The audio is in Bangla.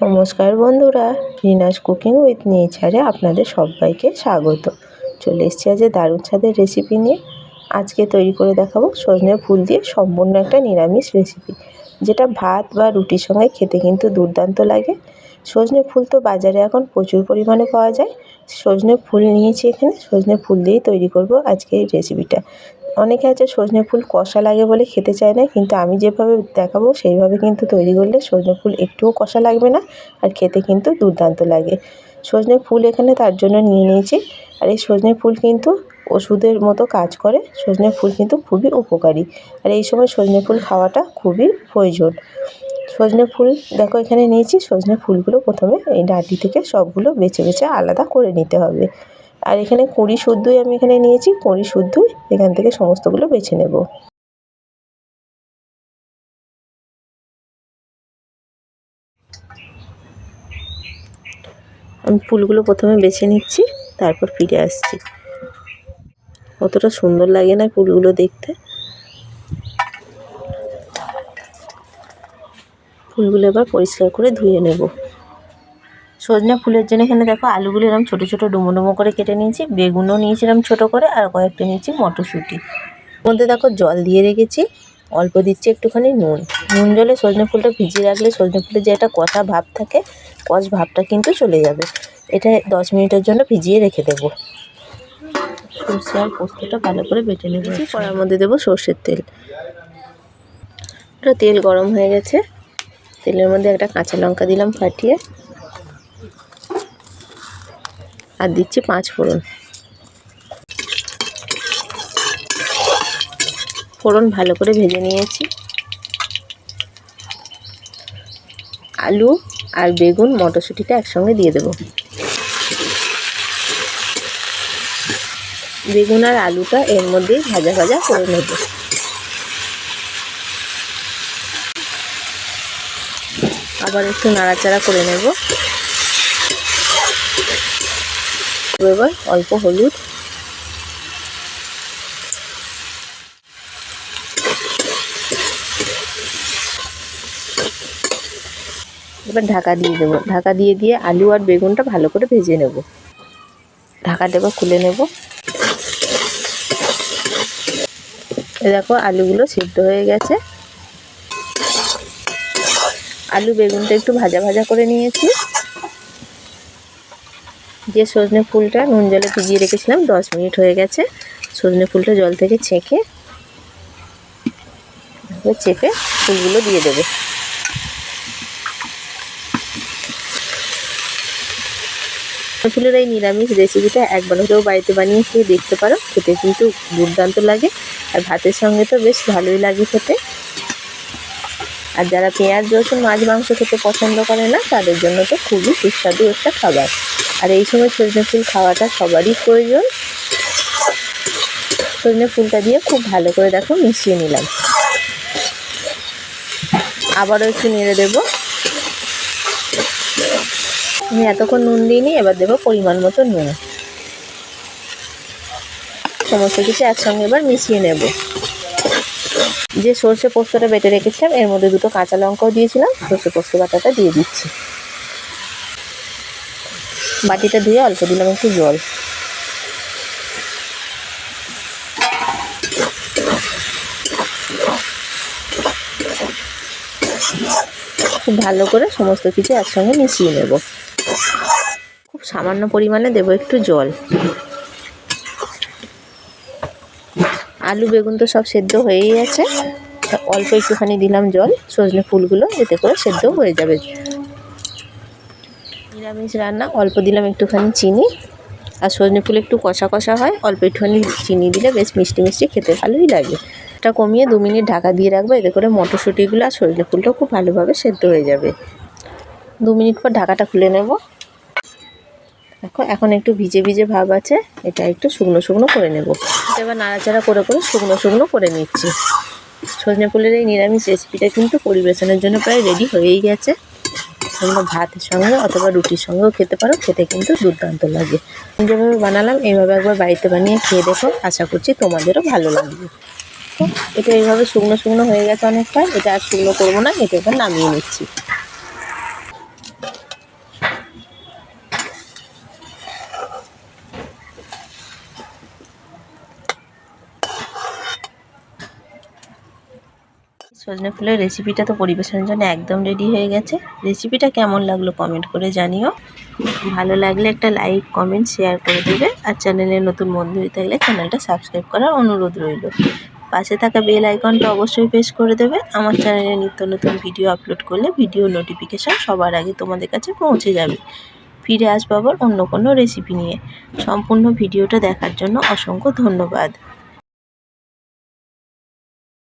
নমস্কার বন্ধুরা, রিনাস কুকিং উইথ নেচারে আপনাদের সবাইকে স্বাগত। চলে এসেছি আজ দারুণ স্বাদের রেসিপি নিয়ে। আজকে তৈরি করে দেখাবো সজনে ফুল দিয়ে সম্পূর্ণ একটা নিরামিষ রেসিপি, যেটা ভাত বা রুটির সঙ্গে খেতে কিন্তু দুর্দান্ত লাগে। সজনে ফুল তো বাজারে এখন প্রচুর পরিমাণে পাওয়া যায়। সজনে ফুল নিয়েছি এখানে, সজনে ফুল দিয়েই তৈরি করব আজকে এই রেসিপিটা। অনেকে আছে সজনে ফুল কষা লাগে বলে খেতে চায় না, কিন্তু আমি যেভাবে দেখাবো সেইভাবে কিন্তু তৈরি করলে সজনে ফুল একটুও কষা লাগবে না, আর খেতে কিন্তু দুর্দান্ত লাগে। সজনে ফুল এখানে তার জন্য নিয়ে নিয়েছি। আর এই সজনে ফুল কিন্তু ওষুধের মতো কাজ করে। সজনে ফুল কিন্তু খুবই উপকারী, আর এই সময় সজনে ফুল খাওয়াটা খুবই প্রয়োজন। সজনে ফুল দেখো এখানে নিয়েছি। সজনে ফুলগুলো প্রথমে এই ডাঁটি থেকে সবগুলো বেছে বেছে আলাদা করে নিতে হবে। আর এখানে কুঁড়ি শুদ্ধই আমি এখানে নিয়েছি, কুঁড়ি শুদ্ধই এখান থেকে সমস্তগুলো বেছে নেব। আমি ফুলগুলো প্রথমে বেছে নিচ্ছি, তারপর ফিরে আসছি। কতটা সুন্দর লাগে না ফুলগুলো দেখতে। ফুলগুলো এবার পরিষ্কার করে ধুয়ে নেব। সজনে ফুলের জন্য এখানে দেখো আলুগুলো এরকম ছোটো ছোটো ডুমো ডুমো করে কেটে নিয়েছি, বেগুনও নিয়েছিলাম ছোটো করে, আর কয়েকটা নিয়েছি মটরশুঁটি। মধ্যে দেখো জল দিয়ে রেখেছি, অল্প দিচ্ছি একটুখানি নুন। নুন জলে সজনে ফুলটা ভিজিয়ে রাখলে সজনে ফুলের যে একটা কষা ভাব থাকে, কষ ভাবটা কিন্তু চলে যাবে। এটা 10 মিনিটের জন্য ভিজিয়ে রেখে দেবো। সরষে আর পোস্তটা ভালো করে বেটে নেব। কড়ার মধ্যে দেবো সর্ষের তেল। ওটা তেল গরম হয়ে গেছে, তেলের মধ্যে একটা কাঁচা লঙ্কা দিলাম ফাটিয়ে, আর দিচ্ছি 5 ফোড়ন। ফোড়ন ভালো করে ভেজে নিয়েছি। আলু আর বেগুন মটরশুঁটিটা একসঙ্গে দিয়ে দেবো। বেগুন আর আলুটা এর মধ্যেই ভাজা ভাজা করে নেব। আবার একটু নাড়াচাড়া করে নেব। এবার অল্প হলুদ, এবার ঢাকা দিয়ে দেবো। ঢাকা দিয়ে আলু আর বেগুনটা ভালো করে ভেজে নেব। ঢাকাটা এবার খুলে নেব। দেখো আলুগুলো সিদ্ধ হয়ে গেছে। আলু বেগুনটা একটু ভাজা ভাজা করে নিয়েছি। যে সজনে ফুলটা নুন জলে ভিজিয়ে রেখেছিলাম, 10 মিনিট হয়ে গেছে। সজনে ফুলটা জল থেকে ছেঁকে চেপে ফুলগুলো দিয়ে দেবো। ফুলের এই নিরামিষ রেসিপিটা একবার হলেও বাড়িতে বানিয়ে খেয়ে দেখতে পারো, খেতে কিন্তু দুর্দান্ত লাগে, আর ভাতের সঙ্গে তো বেশ ভালোই লাগে খেতে। আর যারা পেঁয়াজ রসুন মাছ মাংস খেতে পছন্দ করে না, তাদের জন্য তো খুবই সুস্বাদু একটা খাবার। আর এই সময় সজনে ফুল খাওয়াটা সবারই প্রয়োজন। সজনে ফুলটা দিয়ে খুব ভালো করে দেখো মিশিয়ে নিলাম। আবারও একটু নেড়ে দেবো। আমি এতক্ষণ নুন দিইনি, এবার দেবো পরিমাণ মতো নুন। সমস্ত কিছু একসঙ্গে এবার মিশিয়ে নেব। যে সর্ষে পোস্তটা বেটে রেখেছিলাম, এর মধ্যে 2টো কাঁচা লঙ্কাও দিয়েছিলাম। সর্ষে পোস্ত বাটাটা দিয়ে দিচ্ছি। বাটিটা ধুয়ে অল্প দিলাম একটু জল। খুব ভালো করে সমস্ত কিছু একসঙ্গে মিশিয়ে নেব। খুব সামান্য পরিমাণে দেবো একটু জল। আলু বেগুন তো সব সেদ্ধ হয়েই আছে, অল্প একটুখানি দিলাম জল। সজনে ফুলগুলো এতে করে সেদ্ধ হয়ে যাবে। নিরামিষ রান্না, অল্প দিলাম একটুখানি চিনি। আর সজনে ফুল একটু কষা কষা হয়, অল্প একটুখানি চিনি দিলে বেশ মিষ্টি মিষ্টি খেতে ভালোই লাগে। এটা কমিয়ে 2 মিনিট ঢাকা দিয়ে রাখবো, এতে করে মটরশুঁটিগুলো আর সজনে ফুলটাও খুব ভালোভাবে সেদ্ধ হয়ে যাবে। 2 মিনিট পর ঢাকাটা খুলে নেব। দেখো এখন একটু ভিজে ভিজে ভাব আছে, এটা একটু শুকনো শুকনো করে নেব। এবার নাড়াচাড়া করে করে শুকনো শুকনো করে নিচ্ছি। সজনে ফুলের এই নিরামিষ রেসিপিটা কিন্তু পরিবেশনের জন্য প্রায় রেডি হয়েই গেছে। তোমরা ভাতের সঙ্গে অথবা রুটির সঙ্গেও খেতে পারো, খেতে কিন্তু দুর্দান্ত লাগে। আমি যেভাবে বানালাম এইভাবে একবার বাড়িতে বানিয়ে খেয়ে দেখো, আশা করছি তোমাদেরও ভালো লাগবে। তো এটা এইভাবে শুকনো শুকনো হয়ে গেছে অনেকটা, এটা আর শুকনো করবো না, এটা এবার নামিয়ে নিচ্ছি। সজনে ফুলের রেসিপিটা তো পরিবেশনের জন্য একদম রেডি হয়ে গেছে। রেসিপিটা কেমন লাগলো কমেন্ট করে জানিও। ভালো লাগলে একটা লাইক কমেন্ট শেয়ার করে দেবে। আর চ্যানেলে নতুন বন্ধু হয়ে থাকলে চ্যানেলটা সাবস্ক্রাইব করার অনুরোধ রইল। পাশে থাকা বেল আইকনটা অবশ্যই প্রেস করে দেবে। আমার চ্যানেলে নিত্য নতুন ভিডিও আপলোড করলে ভিডিও নোটিফিকেশান সবার আগে তোমাদের কাছে পৌঁছে যাবে। ফিরে আসবো আবার অন্য কোনো রেসিপি নিয়ে। সম্পূর্ণ ভিডিওটা দেখার জন্য অসংখ্য ধন্যবাদ।